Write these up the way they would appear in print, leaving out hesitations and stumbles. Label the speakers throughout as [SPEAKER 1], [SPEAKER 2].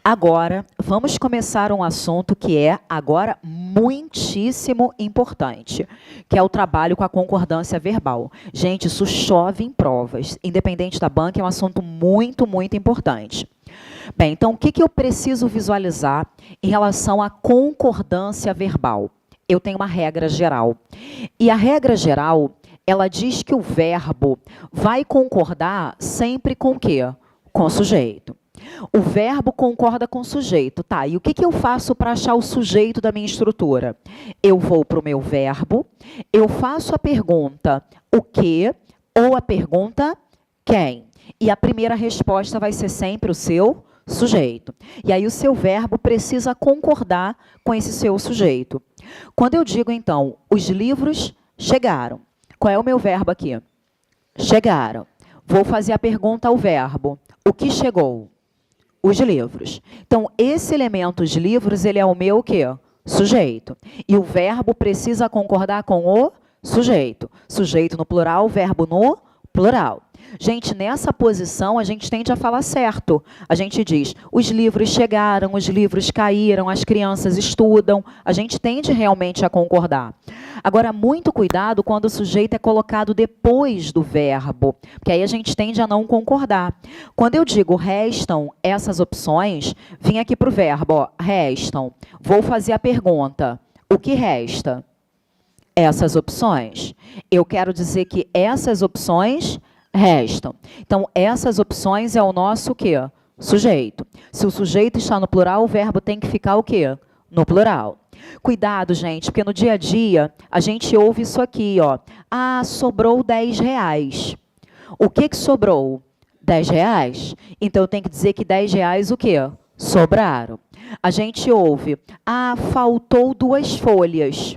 [SPEAKER 1] Agora, vamos começar um assunto que é, agora, muitíssimo importante, que é o trabalho com a concordância verbal. Gente, isso chove em provas. Independente da banca, é um assunto muito, muito importante. Bem, então, o que eu preciso visualizar em relação à concordância verbal? Eu tenho uma regra geral. E a regra geral, ela diz que o verbo vai concordar sempre com o quê? Com o sujeito. O verbo concorda com o sujeito. Tá, e o que eu faço para achar o sujeito da minha estrutura? Eu vou para o meu verbo, eu faço a pergunta o que ou a pergunta quem. E a primeira resposta vai ser sempre o seu sujeito. E aí o seu verbo precisa concordar com esse seu sujeito. Quando eu digo, então, os livros chegaram. Qual é o meu verbo aqui? Chegaram. Vou fazer a pergunta ao verbo. O que chegou? Os livros. Então, esse elemento, os livros, ele é o meu o quê? Sujeito. E o verbo precisa concordar com o sujeito. Sujeito no plural, verbo no plural. Gente, nessa posição, a gente tende a falar certo. A gente diz, os livros chegaram, os livros caíram, as crianças estudam. A gente tende realmente a concordar. Agora, muito cuidado quando o sujeito é colocado depois do verbo, porque aí a gente tende a não concordar. Quando eu digo restam essas opções, vim aqui para o verbo, ó, restam. Vou fazer a pergunta, o que resta? Essas opções. Eu quero dizer que essas opções restam. Então, essas opções é o nosso o quê? Sujeito. Se o sujeito está no plural, o verbo tem que ficar o quê? No plural. Cuidado, gente, porque no dia a dia, a gente ouve isso aqui, ó. Ah, sobrou 10 reais. O que sobrou? 10 reais. Então, eu tenho que dizer que 10 reais o quê? Sobraram. A gente ouve, ah, faltou 2 folhas.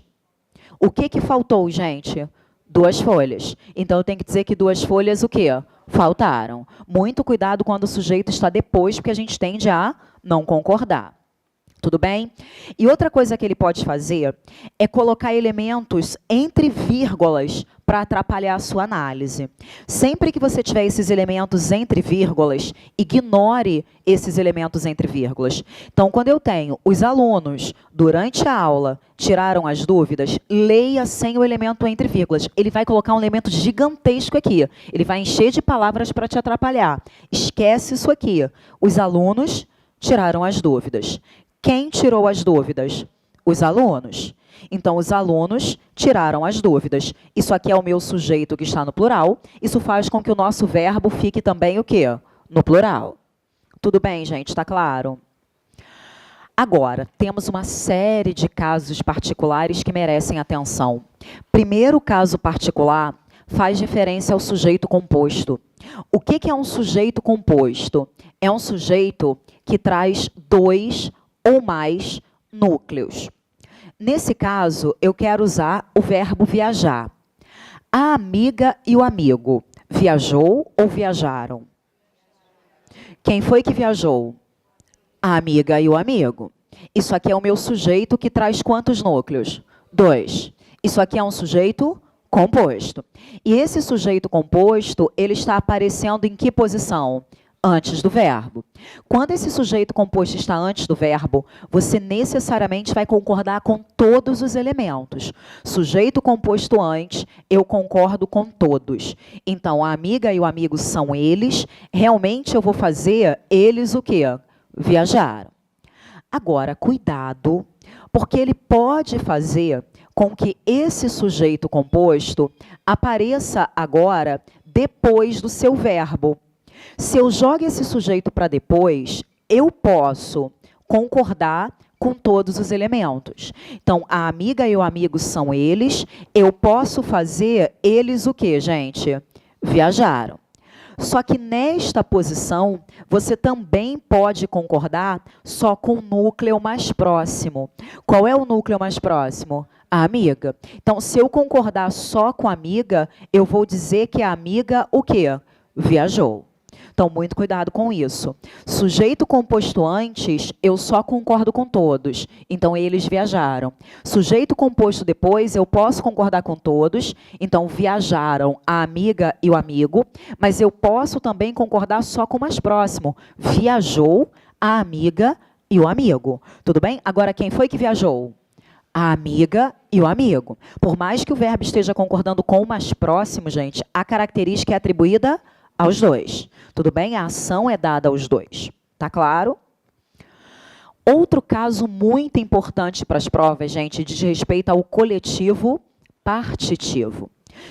[SPEAKER 1] O que faltou, gente? 2 folhas. Então, eu tenho que dizer que 2 folhas o quê? Faltaram. Muito cuidado quando o sujeito está depois, porque a gente tende a não concordar. Tudo bem? E outra coisa que ele pode fazer é colocar elementos entre vírgulas para atrapalhar a sua análise. Sempre que você tiver esses elementos entre vírgulas, ignore esses elementos entre vírgulas. Então, quando eu tenho os alunos, durante a aula, tiraram as dúvidas, leia sem o elemento entre vírgulas. Ele vai colocar um elemento gigantesco aqui. Ele vai encher de palavras para te atrapalhar. Esquece isso aqui. Os alunos tiraram as dúvidas. Quem tirou as dúvidas? Os alunos. Então, os alunos tiraram as dúvidas. Isso aqui é o meu sujeito que está no plural. Isso faz com que o nosso verbo fique também o quê? No plural. Tudo bem, gente? Está claro? Agora, temos uma série de casos particulares que merecem atenção. Primeiro caso particular faz referência ao sujeito composto. O que é um sujeito composto? É um sujeito que traz 2 ou mais núcleos. Nesse caso, eu quero usar o verbo viajar. A amiga e o amigo. Viajou ou viajaram? Quem foi que viajou? A amiga e o amigo. Isso aqui é o meu sujeito que traz quantos núcleos? 2. Isso aqui é um sujeito composto. E esse sujeito composto, ele está aparecendo em que posição? Antes do verbo. Quando esse sujeito composto está antes do verbo, você necessariamente vai concordar com todos os elementos. Sujeito composto antes, eu concordo com todos. Então, a amiga e o amigo são eles. Realmente, eu vou fazer eles o quê? Viajaram. Agora, cuidado, porque ele pode fazer com que esse sujeito composto apareça agora depois do seu verbo. Se eu jogo esse sujeito para depois, eu posso concordar com todos os elementos. Então, a amiga e o amigo são eles. Eu posso fazer eles o quê, gente? Viajaram. Só que nesta posição, você também pode concordar só com o núcleo mais próximo. Qual é o núcleo mais próximo? A amiga. Então, se eu concordar só com a amiga, eu vou dizer que a amiga o quê? Viajou. Então, muito cuidado com isso. Sujeito composto antes, eu só concordo com todos. Então, eles viajaram. Sujeito composto depois, eu posso concordar com todos. Então, viajaram a amiga e o amigo. Mas eu posso também concordar só com o mais próximo. Viajou a amiga e o amigo. Tudo bem? Agora, quem foi que viajou? A amiga e o amigo. Por mais que o verbo esteja concordando com o mais próximo, gente, a característica é atribuída aos dois. Tudo bem? A ação é dada aos dois. Tá claro? Outro caso muito importante para as provas, gente, diz respeito ao coletivo partitivo.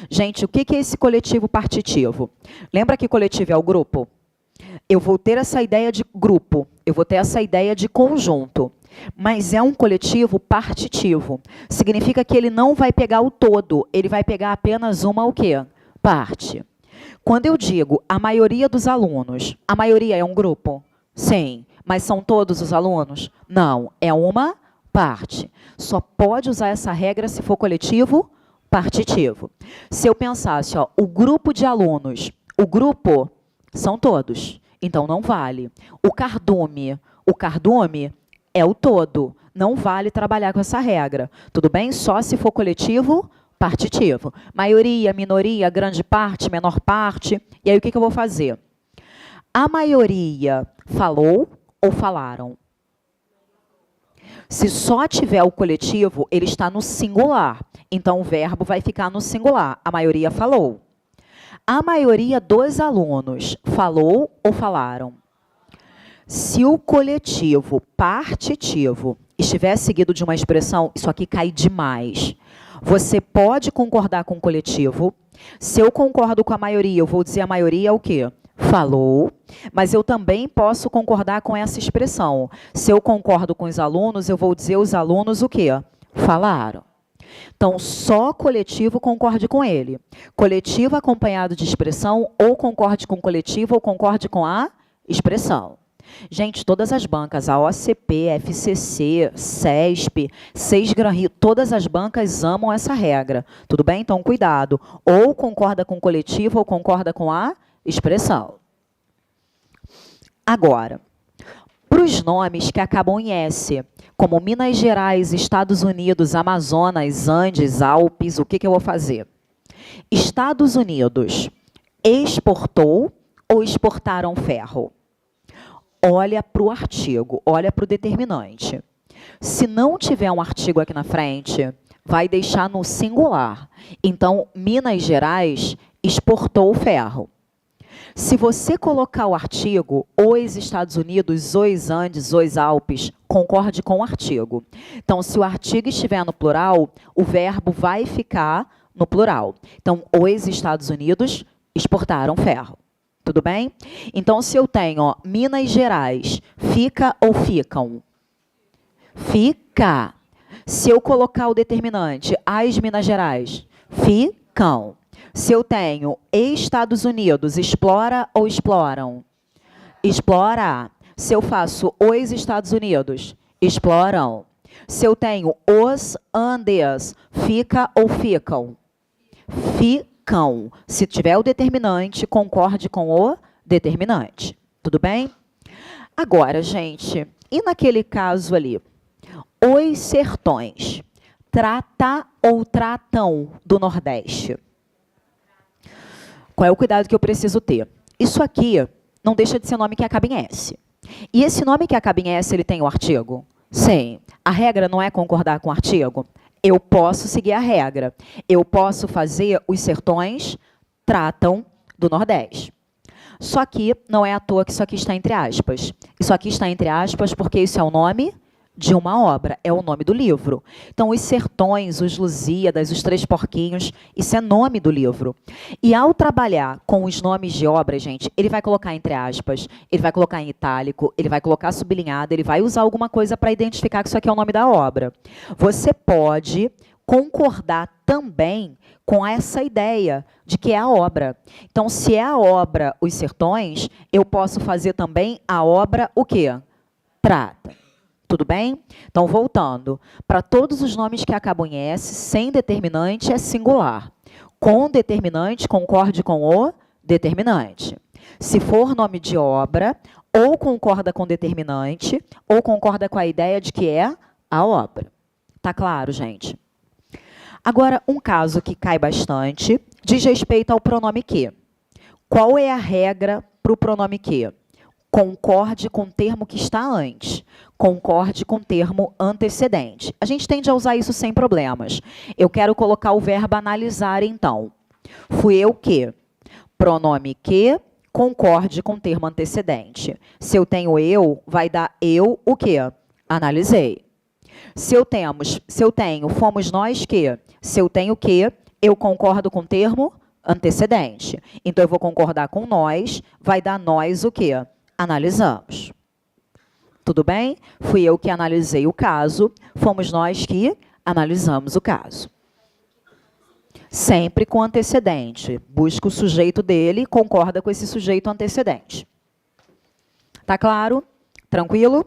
[SPEAKER 1] Gente, o que é esse coletivo partitivo? Lembra que coletivo é o grupo? Eu vou ter essa ideia de grupo, eu vou ter essa ideia de conjunto, mas é um coletivo partitivo. Significa que ele não vai pegar o todo, ele vai pegar apenas uma o quê? Parte. Quando eu digo a maioria dos alunos, a maioria é um grupo? Sim. Mas são todos os alunos? Não, é uma parte. Só pode usar essa regra se for coletivo partitivo. Se eu pensasse, ó, o grupo de alunos, o grupo são todos, então não vale. O cardume é o todo, não vale trabalhar com essa regra. Tudo bem? Só se for coletivo partitivo. Maioria, minoria, grande parte, menor parte. E aí o que eu vou fazer? A maioria falou ou falaram? Se só tiver o coletivo, ele está no singular. Então, o verbo vai ficar no singular. A maioria falou. A maioria dos alunos falou ou falaram? Se o coletivo partitivo estiver seguido de uma expressão, isso aqui cai demais. Você pode concordar com o coletivo. Se eu concordo com a maioria, eu vou dizer a maioria é o quê? Falou, mas eu também posso concordar com essa expressão. Se eu concordo com os alunos, eu vou dizer os alunos o quê? Falaram. Então, só coletivo concorde com ele. Coletivo acompanhado de expressão, ou concorde com coletivo, ou concorde com a expressão. Gente, todas as bancas, a OCP, FCC, CESP, SESGRAN Rio, todas as bancas amam essa regra. Tudo bem? Então, cuidado. Ou concorda com coletivo, ou concorda com a expressão. Agora, para os nomes que acabam em S, como Minas Gerais, Estados Unidos, Amazonas, Andes, Alpes, o que eu vou fazer? Estados Unidos exportou ou exportaram ferro? Olha para o artigo, olha para o determinante. Se não tiver um artigo aqui na frente, vai deixar no singular. Então, Minas Gerais exportou ferro. Se você colocar o artigo, os Estados Unidos, os Andes, os Alpes, concorde com o artigo. Então, se o artigo estiver no plural, o verbo vai ficar no plural. Então, os Estados Unidos exportaram ferro. Tudo bem? Então, se eu tenho, ó, Minas Gerais, fica ou ficam? Fica. Se eu colocar o determinante, as Minas Gerais, ficam. Se eu tenho Estados Unidos, explora ou exploram? Explora. Se eu faço os Estados Unidos, exploram. Se eu tenho os Andes, fica ou ficam? Ficam. Se tiver o determinante, concorde com o determinante. Tudo bem? Agora, gente, e naquele caso ali? Os sertões. Trata ou tratam do Nordeste? Qual é o cuidado que eu preciso ter? Isso aqui não deixa de ser nome que acaba em S. E esse nome que acaba em S, ele tem o artigo? Sim. A regra não é concordar com o artigo? Eu posso seguir a regra. Eu posso fazer os sertões tratam do Nordeste. Só que não é à toa que isso aqui está entre aspas. Isso aqui está entre aspas porque isso é o nome de uma obra, é o nome do livro. Então, os sertões, os Lusíadas, os Três Porquinhos, isso é nome do livro. E ao trabalhar com os nomes de obra, gente, ele vai colocar entre aspas, ele vai colocar em itálico, ele vai colocar sublinhado, ele vai usar alguma coisa para identificar que isso aqui é o nome da obra. Você pode concordar também com essa ideia de que é a obra. Então, se é a obra Os Sertões, eu posso fazer também a obra o quê? Trata. Tudo bem? Então, voltando. Para todos os nomes que acabam em S, sem determinante é singular. Com determinante, concorde com o determinante. Se for nome de obra, ou concorda com determinante, ou concorda com a ideia de que é a obra. Tá claro, gente? Agora, um caso que cai bastante, diz respeito ao pronome que. Qual é a regra para o pronome que? concorde com o termo que está antes. Concorde com o termo antecedente. A gente tende a usar isso sem problemas. Eu quero colocar o verbo analisar, então. Fui eu que. Pronome que concorde com o termo antecedente. Se eu tenho eu, vai dar eu o quê? Analisei. Se eu tenho fomos nós que. Se eu tenho que, eu concordo com o termo antecedente. Então, eu vou concordar com nós, vai dar nós o quê? Analisamos. Tudo bem? Fui eu que analisei o caso, fomos nós que analisamos o caso. Sempre com antecedente. Busca o sujeito dele, concorda com esse sujeito antecedente. Tá claro? Tranquilo?